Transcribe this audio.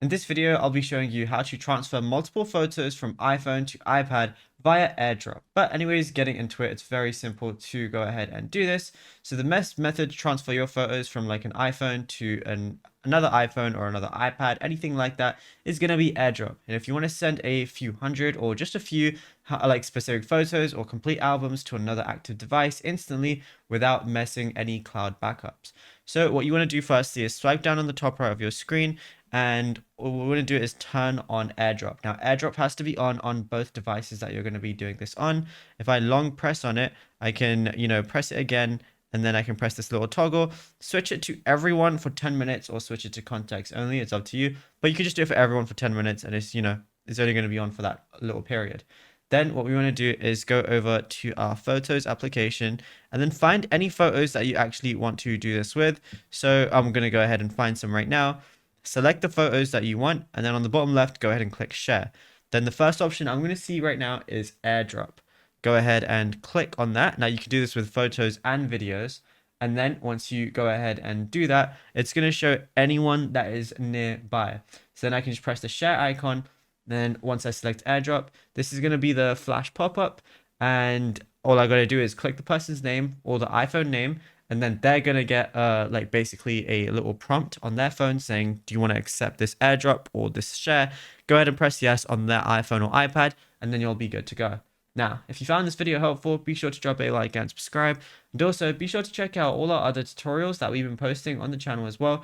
In this video, I'll be showing you how to transfer multiple photos from iPhone to iPad via AirDrop. But anyways, getting into it, it's very simple to go ahead and do this. So the best method to transfer your photos from like an iPhone to another iPhone or another iPad, anything like that, is going to be AirDrop. And if you want to send a few hundred or just a few like specific photos or complete albums to another active device instantly without messing any cloud backups. So what you want to do first is swipe down on the top right of your screen, and what we're going to do is turn on AirDrop. Now, AirDrop has to be on both devices that you're going to be doing this on. If I long press on it, I can, press it again, and then I can press this little toggle, switch it to everyone for 10 minutes or switch it to contacts only. It's up to you, but you can just do it for everyone for 10 minutes and it's only going to be on for that little period. Then what we want to do is go over to our photos application and then find any photos that you actually want to do this with. So I'm going to go ahead and find some right now. Select the photos that you want, and then on the bottom left, go ahead and click share. Then the first option I'm going to see right now is AirDrop. Go ahead and click on that. Now you can do this with photos and videos. And then once you go ahead and do that, it's going to show anyone that is nearby. So then I can just press the share icon. Then once I select AirDrop, this is going to be the flash pop-up. And all I got to do is click the person's name or the iPhone name, and then they're going to get like basically a little prompt on their phone saying, do you want to accept this AirDrop or this share? Go ahead and press yes on their iPhone or iPad, and then you'll be good to go. Now, if you found this video helpful, be sure to drop a like and subscribe. And also be sure to check out all our other tutorials that we've been posting on the channel as well.